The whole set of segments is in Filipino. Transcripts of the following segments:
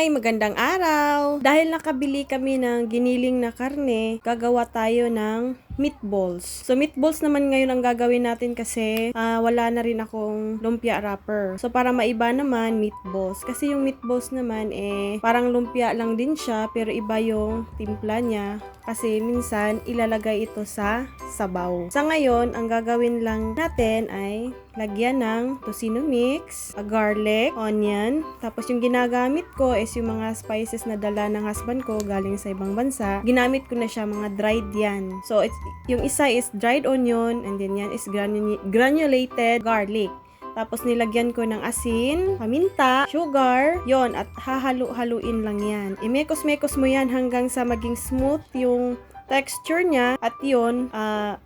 Hi! Magandang araw! Dahil nakabili kami ng giniling na karne, gagawa tayo ng meatballs. So, meatballs naman ngayon ang gagawin natin kasi wala na rin akong lumpia wrapper. So, para maiba naman, meatballs. Kasi yung meatballs naman, parang lumpia lang din siya, pero iba yung timpla niya. Kasi minsan, ilalagay ito sa sabaw. Sa ngayon, ang gagawin lang natin ay lagyan ng tocino mix, garlic, onion. Tapos yung ginagamit ko is yung mga spices na dala ng husband ko galing sa ibang bansa. Ginamit ko na siya, mga dried yan. So, yung isa is dried onion, and then yan is granulated garlic. Tapos nilagyan ko ng asin, paminta, sugar, yon, at hahalo-haluin lang yan. Imekos-mekos mo yan hanggang sa maging smooth yung texture niya, at yun,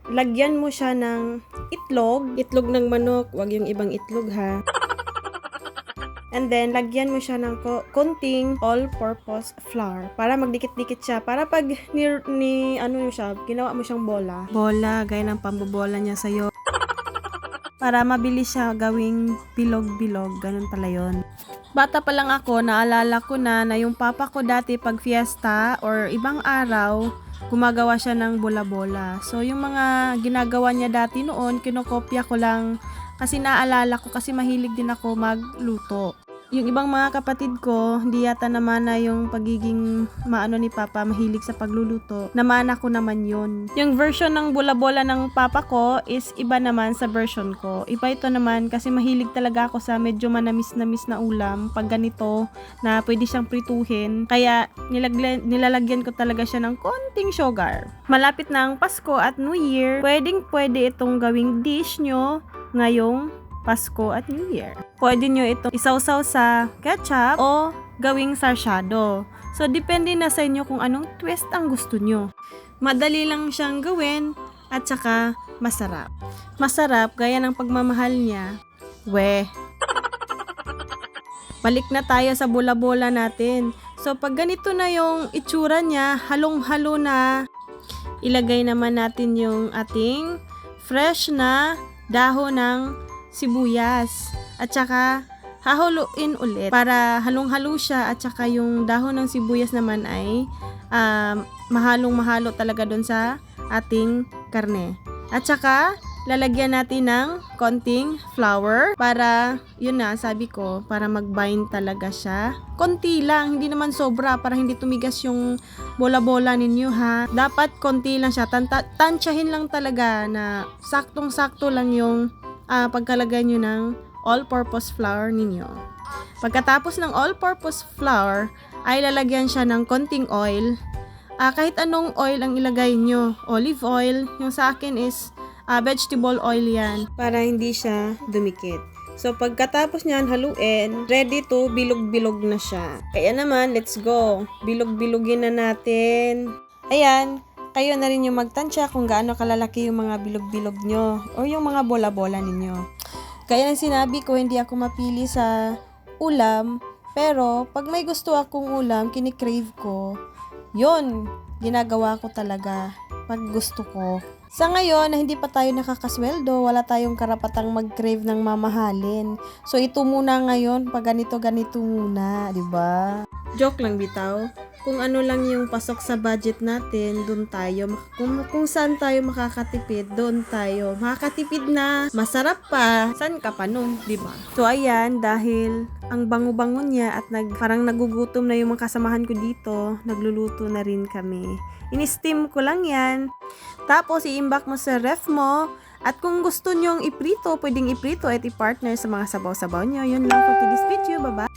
lagyan mo siya ng itlog ng manok, wag yung ibang itlog ha. And then, lagyan mo siya ng konting all-purpose flour para magdikit-dikit siya. Para pag ginawa mo siyang bola. Bola, gaya ng pambobola niya sa'yo. Para mabilis siya gawing bilog-bilog. Ganun pala yun. Bata pa lang ako, naalala ko na yung papa ko dati pag fiesta or ibang araw, gumagawa siya ng bola-bola. So, yung mga ginagawa niya dati noon, kinokopya ko lang kasi naalala ko kasi mahilig din ako magluto. Yung ibang mga kapatid ko, hindi yata naman na yung pagiging maano ni Papa, mahilig sa pagluluto. Namana ko naman yun. Yung version ng bola-bola ng Papa ko is iba naman sa version ko. Iba ito naman kasi mahilig talaga ako sa medyo manamis-namis na ulam. Pag ganito na pwede siyang prituhin. Kaya nilalagyan ko talaga siya ng konting sugar. Malapit na ang Pasko at New Year. Pwede itong gawing dish nyo ngayong Pasko at New Year. Pwede nyo itong isawsaw sa ketchup o gawing sarsyado. So, depende na sa inyo kung anong twist ang gusto nyo. Madali lang siyang gawin at saka masarap. Masarap gaya ng pagmamahal niya. Balik na tayo sa bola-bola natin. So, pag ganito na yung itsura niya, halong-halo na, ilagay naman natin yung ating fresh na dahon ng sibuyas. At saka, hahuluin ulit para halong-halo siya, at saka yung dahon ng sibuyas naman ay mahalong-mahalo talaga doon sa ating karne. At saka, lalagyan natin ng konting flour para, yun na, sabi ko, para mag-bind talaga siya. Konti lang, hindi naman sobra para hindi tumigas yung bola-bola ninyo ha. Dapat konti lang siya, tansyahin lang talaga na saktong-sakto lang yung pagkalagay nyo ng all-purpose flour ninyo. Pagkatapos ng all-purpose flour, ay lalagyan siya ng konting oil. Kahit anong oil ang ilagay nyo. Olive oil, yung sa akin is vegetable oil yan, para hindi siya dumikit. So, pagkatapos niyan haluin, ready to bilog-bilog na siya. Kaya naman, let's go. Bilog-bilogin na natin. Ayan. Kayo na rin yung magtansya kung gaano kalalaki yung mga bilog-bilog nyo o yung mga bola-bola ninyo. Kaya nang sinabi ko, hindi ako mapili sa ulam, pero pag may gusto akong ulam, kinikrave ko, yun, ginagawa ko talaga pag gusto ko. Sa ngayon, na hindi pa tayo nakakasweldo, wala tayong karapatang mag-crave ng mamahalin. So, ito muna ngayon, pag ganito-ganito muna, di ba? Joke lang bitaw. Kung ano lang yung pasok sa budget natin, doon tayo. Kung saan tayo makakatipid, doon tayo. Makakatipid na masarap pa. Saan ka pa nun, di ba? So, ayan, dahil ang bango-bango niya at parang nagugutom na yung mga kasamahan ko dito, nagluluto na rin kami. In-steam ko lang yan. Tapos, i-imbak mo sa ref mo. At kung gusto nyong iprito, pwedeng iprito at i-partner sa mga sabaw-sabaw nyo. Yun lang for today's video. Bye-bye!